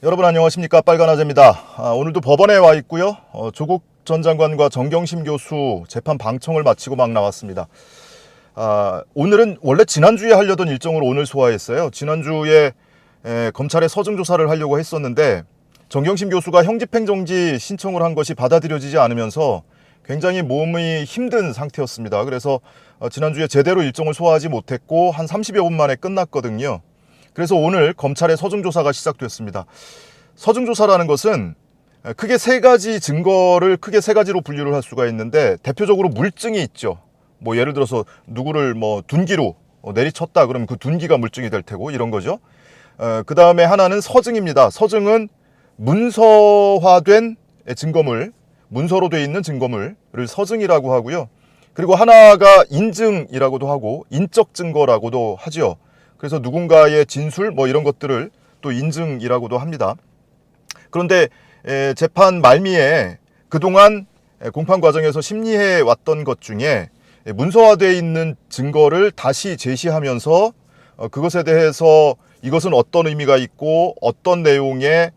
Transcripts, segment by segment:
여러분 안녕하십니까, 빨간아재입니다. 오늘도 법원에 와 있고요. 조국 전 장관과 정경심 교수 재판 방청을 마치고 막 나왔습니다. 오늘은 원래 지난주에 하려던 일정을 오늘 소화했어요. 지난주에 검찰에 서증 조사를 하려고 했었는데 정경심 교수가 형집행정지 신청을 한 것이 받아들여지지 않으면서 굉장히 몸이 힘든 상태였습니다. 그래서 지난주에 제대로 일정을 소화하지 못했고 한 30여 분 만에 끝났거든요. 그래서 오늘 검찰의 서증조사가 시작됐습니다. 서증조사라는 것은 크게 세 가지 증거를 크게 세 가지로 분류를 할 수가 있는데, 대표적으로 물증이 있죠. 뭐 예를 들어서 누구를 둔기로 내리쳤다 그러면 그 둔기가 물증이 될 테고, 이런 거죠. 그 다음에 하나는 서증입니다. 서증은 문서화된 증거물, 문서로 돼 있는 증거물을 서증이라고 하고요. 그리고 하나가 인증이라고도 하고 인적 증거라고도 하죠. 그래서 누군가의 진술 이런 것들을 또 인증이라고도 합니다. 그런데 재판 말미에 그동안 공판 과정에서 심리해 왔던 것 중에 문서화되어 있는 증거를 다시 제시하면서 그것에 대해서 이것은 어떤 의미가 있고 어떤 내용의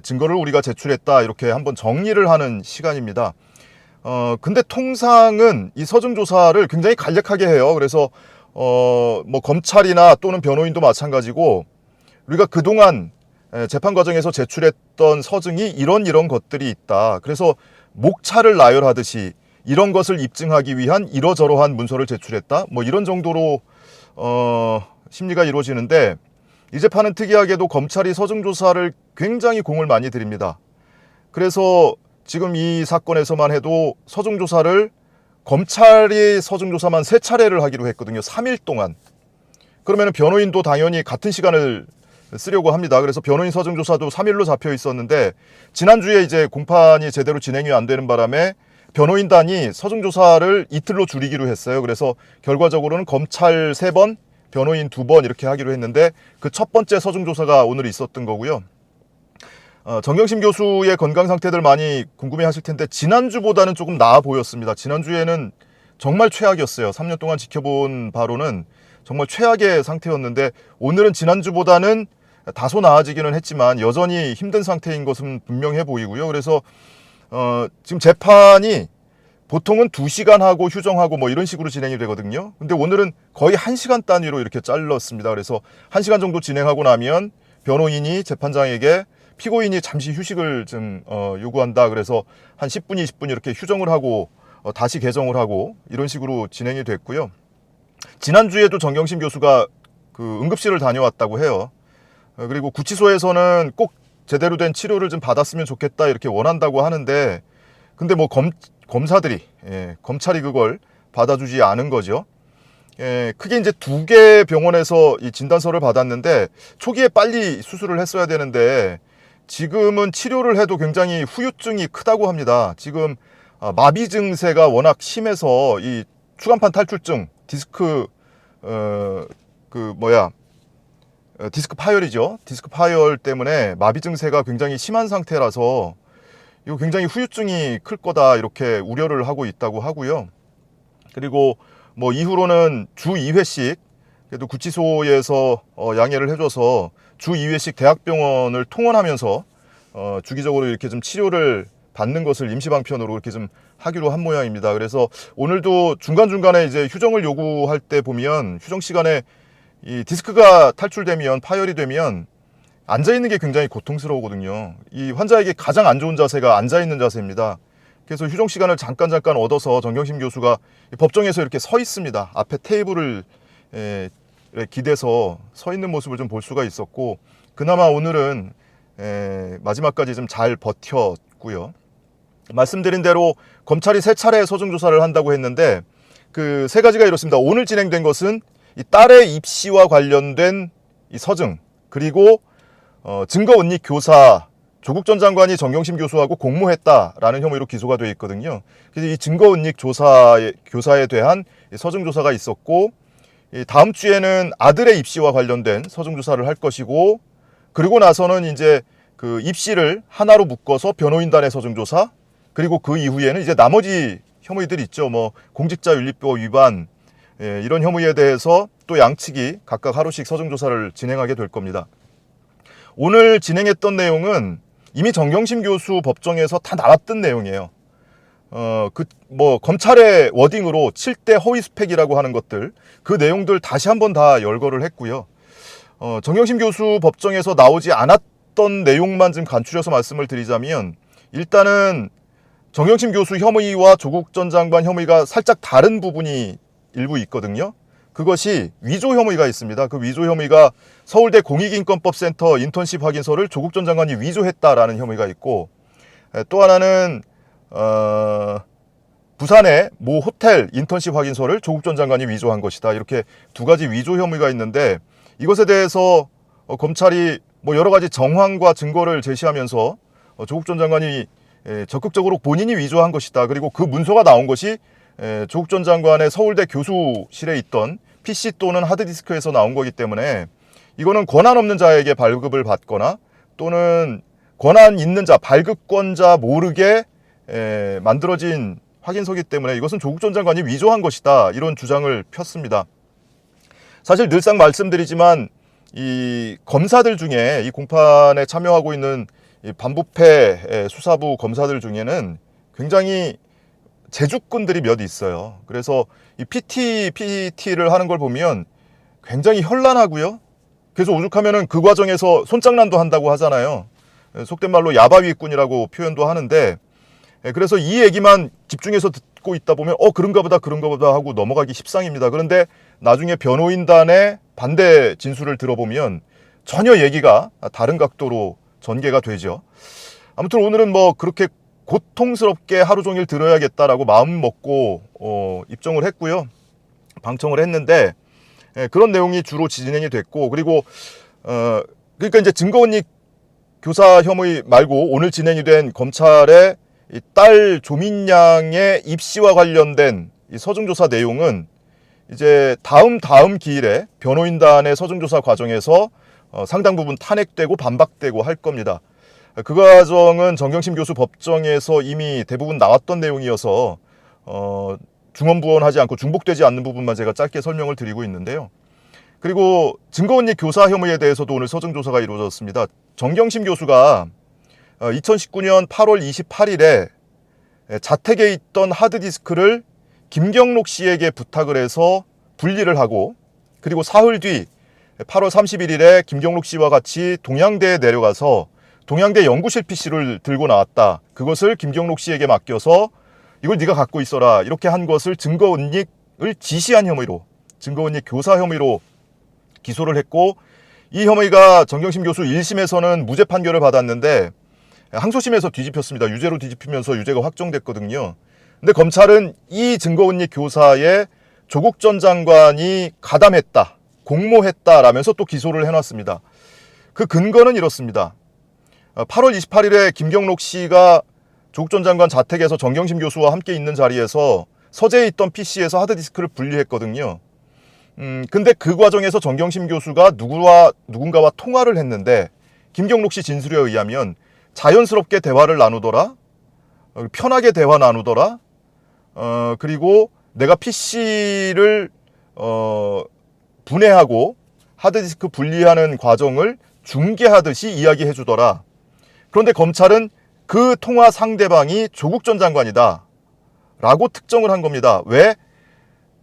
증거를 우리가 제출했다, 이렇게 한번 정리를 하는 시간입니다. 근데 통상은 이 서증조사를 굉장히 간략하게 해요. 그래서 검찰이나 또는 변호인도 마찬가지고 우리가 그동안 재판 과정에서 제출했던 서증이 이런 것들이 있다, 그래서 목차를 나열하듯이 이런 것을 입증하기 위한 이러저러한 문서를 제출했다, 이런 정도로 심리가 이루어지는데, 이 재판은 특이하게도 검찰이 서증조사를 굉장히 공을 많이 들입니다. 그래서 지금 이 사건에서만 해도 서증조사를 검찰이 서증조사만 3차례를 하기로 했거든요. 3일 동안. 그러면 변호인도 당연히 같은 시간을 쓰려고 합니다. 그래서 변호인 서증조사도 3일로 잡혀 있었는데, 지난주에 이제 공판이 제대로 진행이 안 되는 바람에 변호인단이 서증조사를 이틀로 줄이기로 했어요. 그래서 결과적으로는 검찰 3번, 변호인 2번 이렇게 하기로 했는데, 그 첫 번째 서증조사가 오늘 있었던 거고요. 정경심 교수의 건강 상태들 많이 궁금해 하실 텐데, 지난주보다는 조금 나아 보였습니다. 지난주에는 정말 최악이었어요. 3년 동안 지켜본 바로는 정말 최악의 상태였는데, 오늘은 지난주보다는 다소 나아지기는 했지만 여전히 힘든 상태인 것은 분명해 보이고요. 그래서 지금 재판이 보통은 2시간 하고 휴정하고 이런 식으로 진행이 되거든요. 근데 오늘은 거의 1시간 단위로 이렇게 잘랐습니다. 그래서 1시간 정도 진행하고 나면 변호인이 재판장에게 피고인이 잠시 휴식을 좀 요구한다, 그래서 한 10분, 20분 이렇게 휴정을 하고 다시 개정을 하고 이런 식으로 진행이 됐고요. 지난주에도 정경심 교수가 그 응급실을 다녀왔다고 해요. 그리고 구치소에서는 꼭 제대로 된 치료를 좀 받았으면 좋겠다, 이렇게 원한다고 하는데, 근데 검사들이, 검찰이 그걸 받아주지 않은 거죠. 크게 이제 2개 병원에서 이 진단서를 받았는데, 초기에 빨리 수술을 했어야 되는데 지금은 치료를 해도 굉장히 후유증이 크다고 합니다. 지금 마비 증세가 워낙 심해서 이 추간판 탈출증, 디스크 디스크 파열이죠. 디스크 파열 때문에 마비 증세가 굉장히 심한 상태라서 이거 굉장히 후유증이 클 거다, 이렇게 우려를 하고 있다고 하고요. 그리고 이후로는 주 2회씩 그래도 구치소에서 양해를 해줘서 주 2회씩 대학병원을 통원하면서 주기적으로 이렇게 좀 치료를 받는 것을 임시방편으로 이렇게 좀 하기로 한 모양입니다. 그래서 오늘도 중간중간에 이제 휴정을 요구할 때 보면, 휴정 시간에 이 디스크가 탈출되면, 파열이 되면 앉아있는 게 굉장히 고통스러우거든요. 이 환자에게 가장 안 좋은 자세가 앉아있는 자세입니다. 그래서 휴정 시간을 잠깐 얻어서 정경심 교수가 법정에서 이렇게 서 있습니다. 앞에 테이블을 기대서 서 있는 모습을 좀 볼 수가 있었고, 그나마 오늘은 마지막까지 좀 잘 버텼고요. 말씀드린 대로 검찰이 3차례 서증조사를 한다고 했는데, 그 3가지가 이렇습니다. 오늘 진행된 것은 이 딸의 입시와 관련된 이 서증, 그리고 증거은닉 교사, 조국 전 장관이 정경심 교수하고 공모했다라는 혐의로 기소가 되어 있거든요. 그래서 이 증거은닉 교사에 대한 서증조사가 있었고, 다음 주에는 아들의 입시와 관련된 서증조사를 할 것이고, 그리고 나서는 이제 그 입시를 하나로 묶어서 변호인단의 서증조사, 그리고 그 이후에는 이제 나머지 혐의들이 있죠. 공직자윤리법 위반, 이런 혐의에 대해서 또 양측이 각각 하루씩 서증조사를 진행하게 될 겁니다. 오늘 진행했던 내용은 이미 정경심 교수 법정에서 다 나왔던 내용이에요. 검찰의 워딩으로 7대 허위 스펙이라고 하는 것들, 그 내용들 다시 한번 다 열거를 했고요. 정경심 교수 법정에서 나오지 않았던 내용만 좀 간추려서 말씀을 드리자면, 일단은 정경심 교수 혐의와 조국 전 장관 혐의가 살짝 다른 부분이 일부 있거든요. 그것이 위조 혐의가 있습니다. 그 위조 혐의가 서울대 공익인권법센터 인턴십 확인서를 조국 전 장관이 위조했다라는 혐의가 있고, 또 하나는 부산의 모 호텔 인턴십 확인서를 조국 전 장관이 위조한 것이다. 이렇게 두 가지 위조 혐의가 있는데, 이것에 대해서 검찰이 여러 가지 정황과 증거를 제시하면서 조국 전 장관이 적극적으로 본인이 위조한 것이다. 그리고 그 문서가 나온 것이 조국 전 장관의 서울대 교수실에 있던 PC 또는 하드디스크에서 나온 거기 때문에 이거는 권한 없는 자에게 발급을 받거나 또는 권한 있는 자, 발급권자 모르게 만들어진 확인서기 때문에 이것은 조국 전 장관이 위조한 것이다. 이런 주장을 폈습니다. 사실 늘상 말씀드리지만 이 검사들 중에, 이 공판에 참여하고 있는 이 반부패 수사부 검사들 중에는 굉장히 제주꾼들이 몇 있어요. 그래서 이 PT를 하는 걸 보면 굉장히 현란하고요. 그래서 오죽하면은 그 과정에서 손장난도 한다고 하잖아요. 속된 말로 야바위꾼이라고 표현도 하는데, 그래서 이 얘기만 집중해서 듣고 있다 보면 그런가 보다 하고 넘어가기 십상입니다. 그런데 나중에 변호인단의 반대 진술을 들어보면 전혀 얘기가 다른 각도로 전개가 되죠. 아무튼 오늘은 그렇게 고통스럽게 하루 종일 들어야겠다라고 마음 먹고 입정을 했고요. 방청을 했는데, 그런 내용이 주로 진행이 됐고, 그리고 그러니까 이제 증거은닉 교사 혐의 말고 오늘 진행이 된 검찰의 이 딸 조민양의 입시와 관련된 이 서중조사 내용은 이제 다음 기일에 변호인단의 서중조사 과정에서 상당 부분 탄핵되고 반박되고 할 겁니다. 그 과정은 정경심 교수 법정에서 이미 대부분 나왔던 내용이어서 중언부언하지 않고 중복되지 않는 부분만 제가 짧게 설명을 드리고 있는데요. 그리고 증거은닉 교사 혐의에 대해서도 오늘 서중조사가 이루어졌습니다. 정경심 교수가 2019년 8월 28일에 자택에 있던 하드디스크를 김경록 씨에게 부탁을 해서 분리를 하고, 그리고 사흘 뒤 8월 31일에 김경록 씨와 같이 동양대에 내려가서 동양대 연구실 PC를 들고 나왔다. 그것을 김경록 씨에게 맡겨서 이걸 네가 갖고 있어라. 이렇게 한 것을 증거은닉을 지시한 혐의로, 증거은닉 교사 혐의로 기소를 했고, 이 혐의가 정경심 교수 1심에서는 무죄 판결을 받았는데 항소심에서 뒤집혔습니다. 유죄로 뒤집히면서 유죄가 확정됐거든요. 근데 검찰은 이 증거은닉 교사에 조국 전 장관이 가담했다, 공모했다라면서 또 기소를 해놨습니다. 그 근거는 이렇습니다. 8월 28일에 김경록 씨가 조국 전 장관 자택에서 정경심 교수와 함께 있는 자리에서 서재에 있던 PC에서 하드디스크를 분리했거든요. 근데 그 과정에서 정경심 교수가 누군가와 통화를 했는데, 김경록 씨 진술에 의하면 자연스럽게 대화를 나누더라, 편하게 대화 나누더라, 그리고 내가 PC를 분해하고 하드디스크 분리하는 과정을 중계하듯이 이야기해 주더라. 그런데 검찰은 그 통화 상대방이 조국 전 장관이다 라고 특정을 한 겁니다. 왜?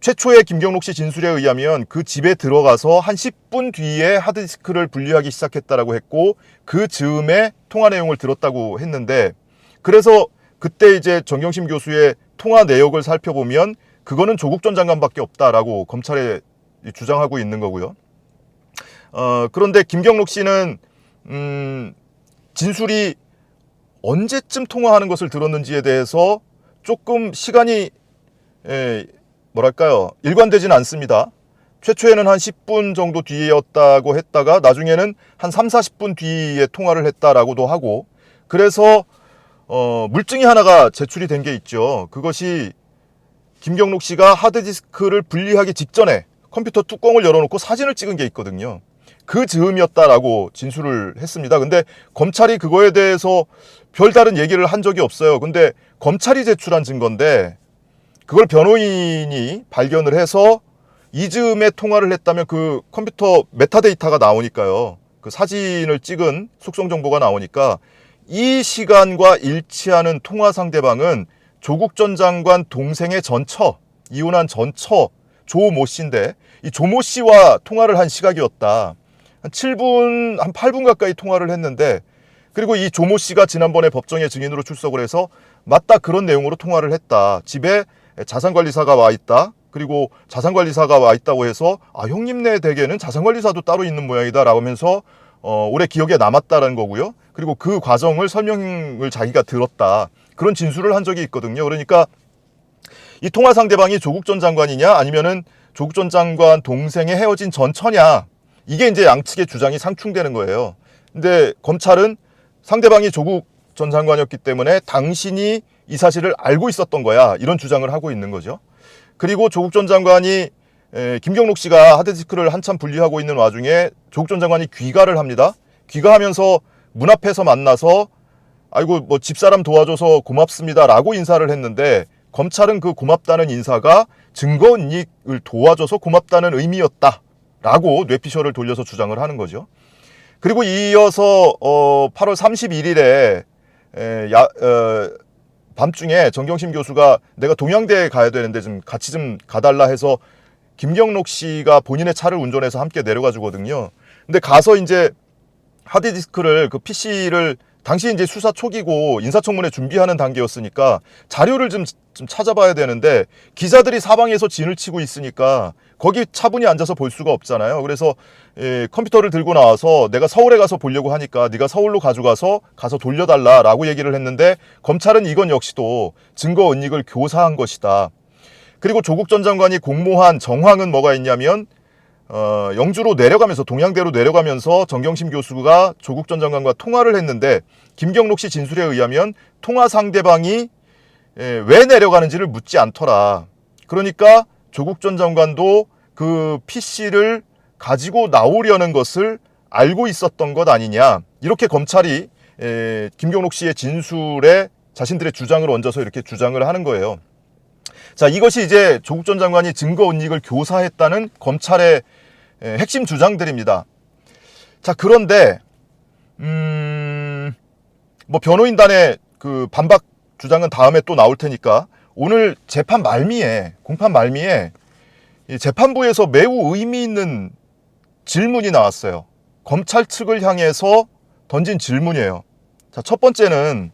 최초의 김경록 씨 진술에 의하면 그 집에 들어가서 한 10분 뒤에 하드디스크를 분리하기 시작했다라고 했고, 그 즈음에 통화 내용을 들었다고 했는데, 그래서 그때 이제 정경심 교수의 통화 내역을 살펴보면 그거는 조국 전 장관밖에 없다라고 검찰에 주장하고 있는 거고요. 그런데 김경록 씨는 진술이 언제쯤 통화하는 것을 들었는지에 대해서 조금 시간이 일관되지는 않습니다. 최초에는 한 10분 정도 뒤였다고 했다가 나중에는 한 3, 40분 뒤에 통화를 했다라고도 하고, 그래서 물증이 하나가 제출이 된 게 있죠. 그것이 김경록 씨가 하드디스크를 분리하기 직전에 컴퓨터 뚜껑을 열어놓고 사진을 찍은 게 있거든요. 그 즈음이었다라고 진술을 했습니다. 근데 검찰이 그거에 대해서 별다른 얘기를 한 적이 없어요. 근데 검찰이 제출한 증거인데 그걸 변호인이 발견을 해서 이 즈음에 통화를 했다면 그 컴퓨터 메타데이터가 나오니까요. 그 사진을 찍은 숙성 정보가 나오니까 이 시간과 일치하는 통화 상대방은 조국 전 장관 동생의 전처, 이혼한 전처 조모 씨인데, 이 조모 씨와 통화를 한 시각이었다. 한 7분, 한 8분 가까이 통화를 했는데, 그리고 이 조모 씨가 지난번에 법정에 증인으로 출석을 해서 맞다, 그런 내용으로 통화를 했다. 집에 자산관리사가 와 있다. 그리고 자산관리사가 와 있다고 해서 형님네 댁에는 자산관리사도 따로 있는 모양이다 라고 하면서 오래 기억에 남았다라는 거고요. 그리고 그 과정을 설명을 자기가 들었다. 그런 진술을 한 적이 있거든요. 그러니까 이 통화 상대방이 조국 전 장관이냐 아니면은 조국 전 장관 동생의 헤어진 전처냐, 이게 이제 양측의 주장이 상충되는 거예요. 근데 검찰은 상대방이 조국 전 장관이었기 때문에 당신이 이 사실을 알고 있었던 거야, 이런 주장을 하고 있는 거죠. 그리고 조국 전 장관이 김경록 씨가 하드디스크를 한참 분리하고 있는 와중에 조국 전 장관이 귀가를 합니다. 귀가하면서 문 앞에서 만나서 아이고 뭐 집사람 도와줘서 고맙습니다 라고 인사를 했는데, 검찰은 그 고맙다는 인사가 증거인멸을 도와줘서 고맙다는 의미였다 라고 뇌피셜을 돌려서 주장을 하는 거죠. 그리고 이어서 8월 31일에 밤중에 정경심 교수가 내가 동양대에 가야 되는데 좀 같이 좀 가달라 해서 김경록 씨가 본인의 차를 운전해서 함께 내려가 주거든요. 근데 가서 이제 하드디스크를, 그 PC를 당시 이제 수사 초기고 인사청문회 준비하는 단계였으니까 자료를 좀 찾아봐야 되는데, 기자들이 사방에서 진을 치고 있으니까 거기 차분히 앉아서 볼 수가 없잖아요. 그래서 컴퓨터를 들고 나와서 내가 서울에 가서 보려고 하니까 네가 서울로 가져가서 돌려달라라고 얘기를 했는데, 검찰은 이건 역시도 증거은닉을 교사한 것이다. 그리고 조국 전 장관이 공모한 정황은 뭐가 있냐면 영주로 내려가면서, 동양대로 내려가면서 정경심 교수가 조국 전 장관과 통화를 했는데, 김경록 씨 진술에 의하면 통화 상대방이 왜 내려가는지를 묻지 않더라. 그러니까 조국 전 장관도 그 PC를 가지고 나오려는 것을 알고 있었던 것 아니냐, 이렇게 검찰이 김경록 씨의 진술에 자신들의 주장을 얹어서 이렇게 주장을 하는 거예요. 자, 이것이 이제 조국 전 장관이 증거은닉을 교사했다는 검찰의 핵심 주장들입니다. 자, 그런데 뭐 변호인단의 그 반박 주장은 다음에 또 나올 테니까, 오늘 재판 말미에, 공판 말미에 재판부에서 매우 의미 있는 질문이 나왔어요. 검찰 측을 향해서 던진 질문이에요. 자, 첫 번째는,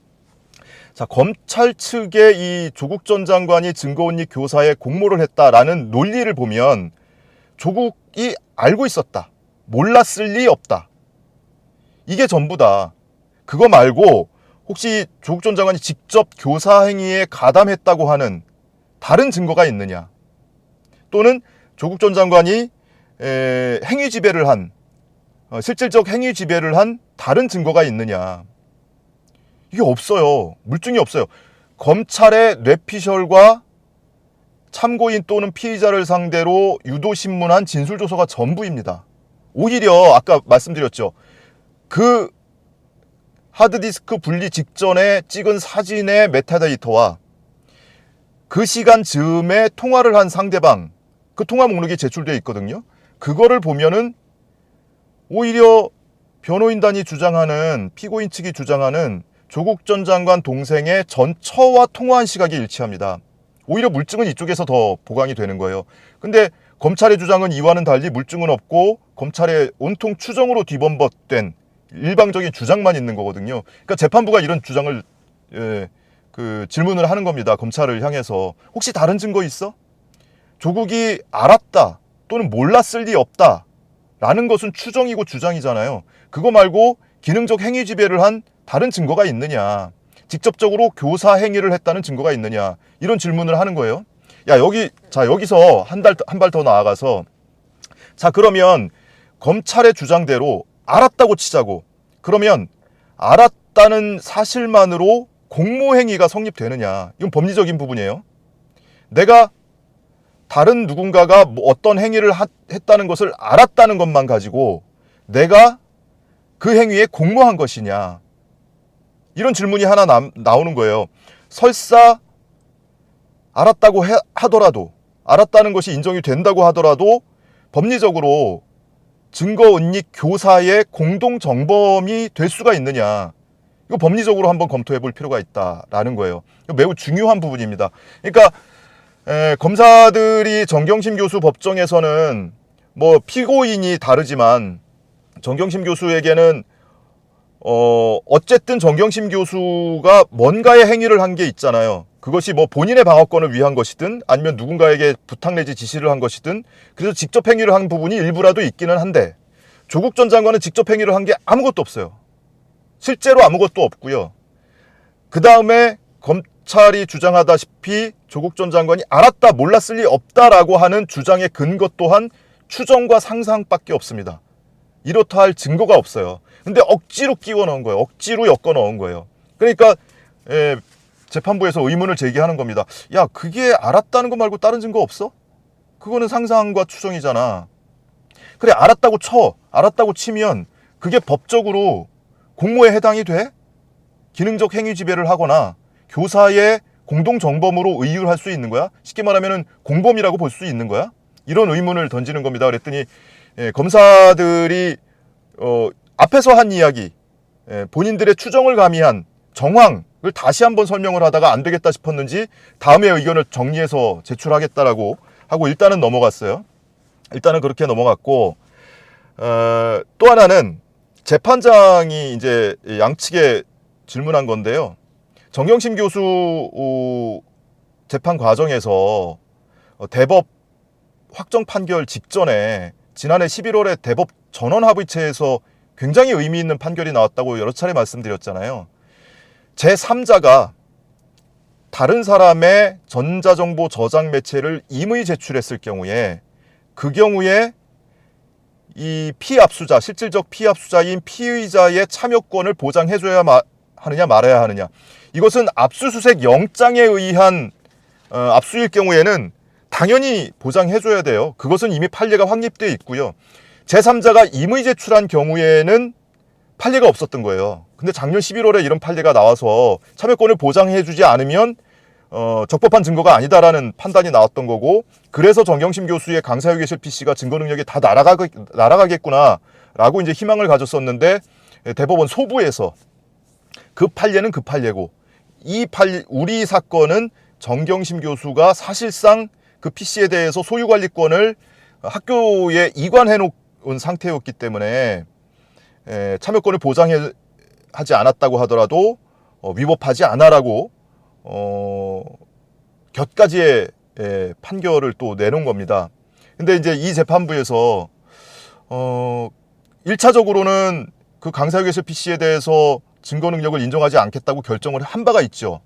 자, 검찰 측의 이 조국 전 장관이 증거은닉 교사에 공모를 했다라는 논리를 보면 조국이 알고 있었다, 몰랐을 리 없다, 이게 전부다. 그거 말고 혹시 조국 전 장관이 직접 교사 행위에 가담했다고 하는 다른 증거가 있느냐, 또는 조국 전 장관이 행위 지배를 한, 실질적 행위 지배를 한 다른 증거가 있느냐, 이게 없어요. 물증이 없어요. 검찰의 뇌피셜과 참고인 또는 피의자를 상대로 유도신문한 진술조서가 전부입니다. 오히려 아까 말씀드렸죠, 그 하드디스크 분리 직전에 찍은 사진의 메타데이터와 그 시간 즈음에 통화를 한 상대방, 그 통화 목록이 제출되어 있거든요. 그거를 보면은 오히려 변호인단이 주장하는, 피고인 측이 주장하는 조국 전 장관 동생의 전처와 통화한 시각이 일치합니다. 오히려 물증은 이쪽에서 더 보강이 되는 거예요. 근데 검찰의 주장은 이와는 달리 물증은 없고 검찰의 온통 추정으로 뒤범벅된 일방적인 주장만 있는 거거든요. 그러니까 재판부가 이런 주장을 질문을 하는 겁니다. 검찰을 향해서 혹시 다른 증거 있어? 조국이 알았다 또는 몰랐을 리 없다 라는 것은 추정이고 주장이잖아요. 그거 말고 기능적 행위 지배를 한 다른 증거가 있느냐, 직접적으로 교사 행위를 했다는 증거가 있느냐, 이런 질문을 하는 거예요. 여기서 한 발 더 나아가서, 자, 그러면 검찰의 주장대로 알았다고 치자고. 그러면 알았다는 사실만으로 공모행위가 성립되느냐, 이건 법리적인 부분이에요. 내가 다른 누군가가 어떤 행위를 했다는 것을 알았다는 것만 가지고 내가 그 행위에 공모한 것이냐, 이런 질문이 하나 나오는 거예요. 설사 알았다고 하더라도, 알았다는 것이 인정이 된다고 하더라도 법리적으로 증거 은닉 교사의 공동 정범이 될 수가 있느냐. 이거 법리적으로 한번 검토해 볼 필요가 있다라는 거예요. 매우 중요한 부분입니다. 그러니까 검사들이 정경심 교수 법정에서는 뭐 피고인이 다르지만 정경심 교수에게는 어쨌든 정경심 교수가 뭔가의 행위를 한 게 있잖아요. 그것이 뭐 본인의 방어권을 위한 것이든 아니면 누군가에게 부탁 내지 지시를 한 것이든 그래서 직접 행위를 한 부분이 일부라도 있기는 한데 조국 전 장관은 직접 행위를 한 게 아무것도 없어요. 실제로 아무것도 없고요. 그 다음에 검찰이 주장하다시피 조국 전 장관이 알았다 몰랐을 리 없다라고 하는 주장의 근거 또한 추정과 상상밖에 없습니다. 이렇다 할 증거가 없어요. 근데 억지로 끼워 넣은 거예요. 억지로 엮어 넣은 거예요. 그러니까 재판부에서 의문을 제기하는 겁니다. 야, 그게 알았다는 거 말고 다른 증거 없어? 그거는 상상과 추정이잖아. 그래, 알았다고 쳐. 알았다고 치면 그게 법적으로 공모에 해당이 돼? 기능적 행위 지배를 하거나 교사의 공동정범으로 의율할 수 있는 거야? 쉽게 말하면 공범이라고 볼 수 있는 거야? 이런 의문을 던지는 겁니다. 그랬더니 검사들이 앞에서 한 이야기, 본인들의 추정을 가미한 정황을 다시 한번 설명을 하다가 안 되겠다 싶었는지 다음에 의견을 정리해서 제출하겠다라고 하고 일단은 넘어갔어요. 일단은 그렇게 넘어갔고 또 하나는 재판장이 이제 양측에 질문한 건데요. 정경심 교수 재판 과정에서 대법 확정 판결 직전에 지난해 11월에 대법 전원합의체에서 굉장히 의미 있는 판결이 나왔다고 여러 차례 말씀드렸잖아요. 제3자가 다른 사람의 전자정보 저장 매체를 임의 제출했을 경우에 그 경우에 이 피압수자, 실질적 피압수자인 피의자의 참여권을 보장해줘야 하느냐 말아야 하느냐. 이것은 압수수색 영장에 의한 압수일 경우에는 당연히 보장해줘야 돼요. 그것은 이미 판례가 확립되어 있고요. 제3자가 임의 제출한 경우에는 판례가 없었던 거예요. 근데 작년 11월에 이런 판례가 나와서 참여권을 보장해주지 않으면 적법한 증거가 아니다라는 판단이 나왔던 거고, 그래서 정경심 교수의 강사유계실 PC가 증거 능력이 다 날아가겠구나라고 이제 희망을 가졌었는데 대법원 소부에서 그 판례는 그 판례고 우리 사건은 정경심 교수가 사실상 그 PC에 대해서 소유관리권을 학교에 이관해 놓은 상태였기 때문에 참여권을 보장하지 않았다고 하더라도 위법하지 않아라고 곁가지의 판결을 또 내놓은 겁니다. 근데 이제 이 재판부에서 1차적으로는 그 강사유계실 PC에 대해서 증거 능력을 인정하지 않겠다고 결정을 한 바가 있죠.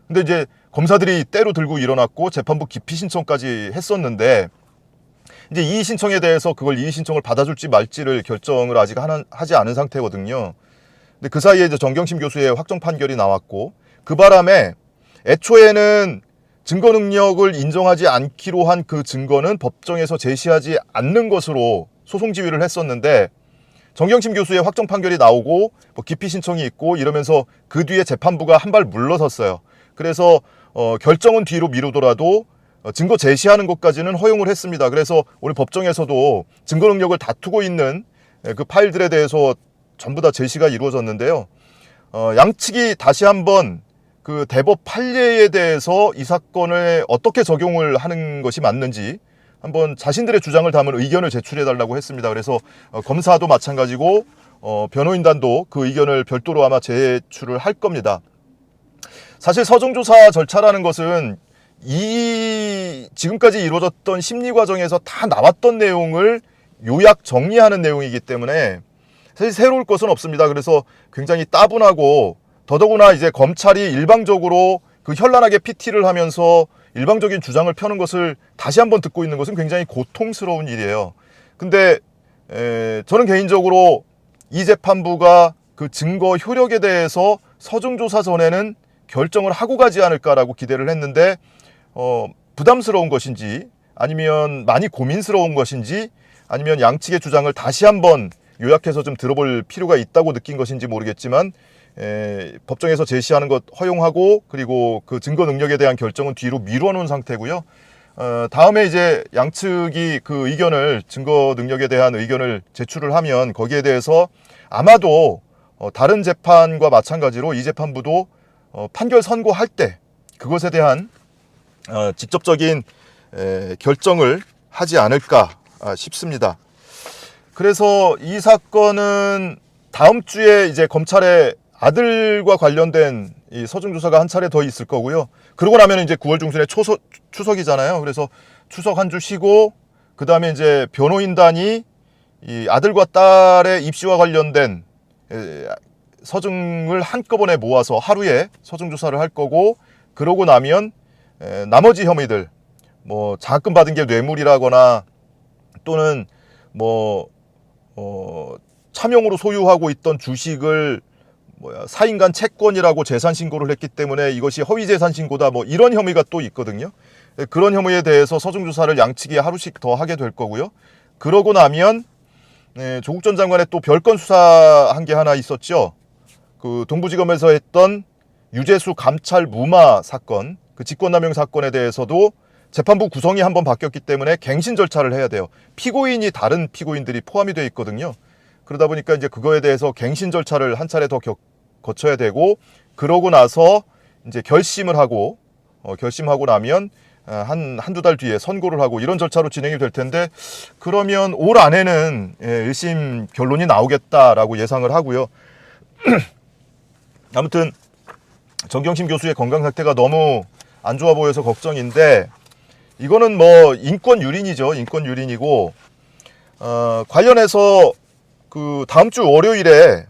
근데 이제 검사들이 때로 들고 일어났고 재판부 기피 신청까지 했었는데 이제 이의 신청에 대해서 그걸 이의 신청을 받아줄지 말지를 결정을 아직 하지 않은 상태거든요. 근데 그 사이에 이제 정경심 교수의 확정 판결이 나왔고, 그 바람에 애초에는 증거 능력을 인정하지 않기로 한 그 증거는 법정에서 제시하지 않는 것으로 소송 지휘를 했었는데, 정경심 교수의 확정 판결이 나오고 뭐 기피 신청이 있고 이러면서 그 뒤에 재판부가 한 발 물러섰어요. 그래서 결정은 뒤로 미루더라도 증거 제시하는 것까지는 허용을 했습니다. 그래서 오늘 법정에서도 증거 능력을 다투고 있는 그 파일들에 대해서 전부 다 제시가 이루어졌는데요. 양측이 다시 한번 그 대법 판례에 대해서 이 사건을 어떻게 적용을 하는 것이 맞는지 한번 자신들의 주장을 담은 의견을 제출해달라고 했습니다. 그래서 검사도 마찬가지고 변호인단도 그 의견을 별도로 아마 제출을 할 겁니다. 사실 서정조사 절차라는 것은 지금까지 이루어졌던 심리 과정에서 다 나왔던 내용을 요약 정리하는 내용이기 때문에 사실 새로울 것은 없습니다. 그래서 굉장히 따분하고, 더더구나 이제 검찰이 일방적으로 그 현란하게 PT를 하면서 일방적인 주장을 펴는 것을 다시 한번 듣고 있는 것은 굉장히 고통스러운 일이에요. 근데 저는 개인적으로 이 재판부가 그 증거 효력에 대해서 서중조사 전에는 결정을 하고 가지 않을까라고 기대를 했는데 부담스러운 것인지 아니면 많이 고민스러운 것인지 아니면 양측의 주장을 다시 한번 요약해서 좀 들어볼 필요가 있다고 느낀 것인지 모르겠지만 법정에서 제시하는 것 허용하고, 그리고 그 증거 능력에 대한 결정은 뒤로 미뤄 놓은 상태고요. 다음에 이제 양측이 그 의견을, 증거 능력에 대한 의견을 제출을 하면 거기에 대해서 아마도 다른 재판과 마찬가지로 이 재판부도 판결 선고할 때 그것에 대한 직접적인 결정을 하지 않을까 싶습니다. 그래서 이 사건은 다음 주에 이제 검찰의 아들과 관련된 이 서중 조사가 한 차례 더 있을 거고요. 그러고 나면 이제 9월 중순에 추석이잖아요. 그래서 추석 한 주 쉬고 그 다음에 이제 변호인단이 이 아들과 딸의 입시와 관련된 서증을 한꺼번에 모아서 하루에 서증 조사를 할 거고, 그러고 나면 나머지 혐의들, 뭐 장학금 받은 게 뇌물이라거나 또는 뭐 차명으로 소유하고 있던 주식을 사인간 채권이라고 재산 신고를 했기 때문에 이것이 허위 재산 신고다, 뭐 이런 혐의가 또 있거든요. 그런 혐의에 대해서 서중 조사를 양측이 하루씩 더 하게 될 거고요. 그러고 나면 조국 전 장관의 또 별건 수사한 게 하나 있었죠. 그 동부지검에서 했던 유재수 감찰 무마 사건, 그 직권남용 사건에 대해서도 재판부 구성이 한번 바뀌었기 때문에 갱신 절차를 해야 돼요. 피고인이 다른 피고인들이 포함이 되어 있거든요. 그러다 보니까 이제 그거에 대해서 갱신 절차를 한 차례 더 거쳐야 되고, 그러고 나서 이제 결심하고 나면 한두 달 뒤에 선고를 하고 이런 절차로 진행이 될 텐데, 그러면 올 안에는 1심 결론이 나오겠다라고 예상을 하고요. 아무튼 정경심 교수의 건강 상태가 너무 안 좋아 보여서 걱정인데, 이거는 뭐 인권 유린이죠. 인권 유린이고, 관련해서 그 다음 주 월요일에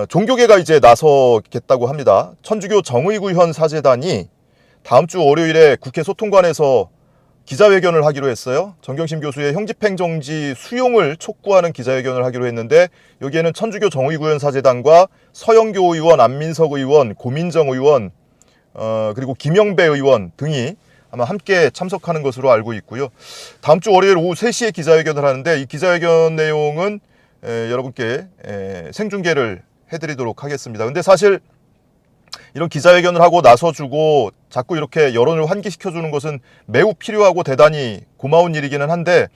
종교계가 이제 나서겠다고 합니다. 천주교 정의구현 사재단이 다음 주 월요일에 국회 소통관에서 기자회견을 하기로 했어요. 정경심 교수의 형집행정지 수용을 촉구하는 기자회견을 하기로 했는데, 여기에는 천주교 정의구현 사재단과 서영교 의원, 안민석 의원, 고민정 의원, 그리고 김영배 의원 등이 아마 함께 참석하는 것으로 알고 있고요. 다음 주 월요일 오후 3시에 기자회견을 하는데, 이 기자회견 내용은 여러분께 생중계를 해드리도록 하겠습니다. 근데 사실 이런 기자회견을 하고 나서주고 자꾸 이렇게 여론을 환기시켜주는 것은 매우 필요하고 대단히 고마운 일이기는 한데,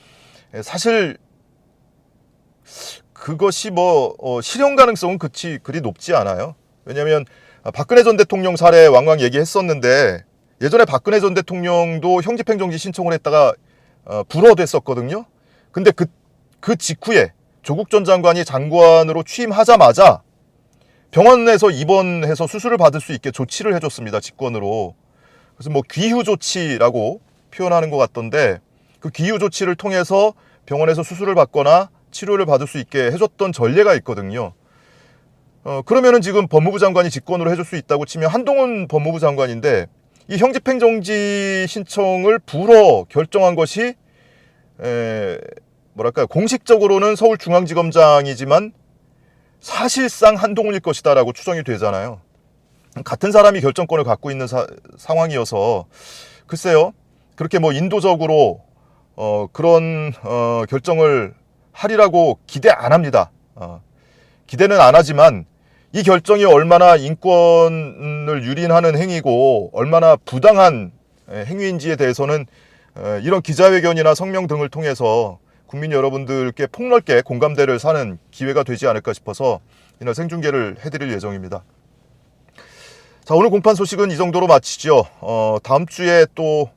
사실 그것이 뭐 실현 가능성은 그리 높지 않아요. 왜냐하면 박근혜 전 대통령 사례 왕왕 얘기했었는데, 예전에 박근혜 전 대통령도 형집행정지 신청을 했다가 불허됐었거든요. 근데 그 직후에 조국 전 장관이 장관으로 취임하자마자 병원에서 입원해서 수술을 받을 수 있게 조치를 해줬습니다. 직권으로. 그래서 뭐 귀휴 조치라고 표현하는 것 같던데, 그 귀휴 조치를 통해서 병원에서 수술을 받거나 치료를 받을 수 있게 해줬던 전례가 있거든요. 그러면은 지금 법무부 장관이 직권으로 해줄 수 있다고 치면 한동훈 법무부 장관인데, 이 형집행정지 신청을 불허 결정한 것이 뭐랄까요, 공식적으로는 서울중앙지검장이지만 사실상 한동훈일 것이다라고 추정이 되잖아요. 같은 사람이 결정권을 갖고 있는 상황이어서 글쎄요, 그렇게 뭐 인도적으로 그런 결정을 하리라고 기대 안 합니다. 기대는 안 하지만 이 결정이 얼마나 인권을 유린하는 행위고 얼마나 부당한 행위인지에 대해서는 이런 기자회견이나 성명 등을 통해서 국민 여러분들께 폭넓게 공감대를 사는 기회가 되지 않을까 싶어서 이날 생중계를 해드릴 예정입니다. 자, 오늘 공판 소식은 이 정도로 마치죠. 다음 주에 또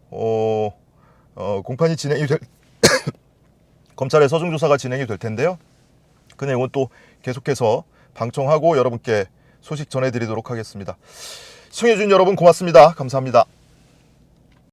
공판이 진행이 될 검찰의 서중 조사가 진행이 될 텐데요. 그 내용은 또 계속해서 방청하고 여러분께 소식 전해드리도록 하겠습니다. 시청해주신 여러분 고맙습니다. 감사합니다.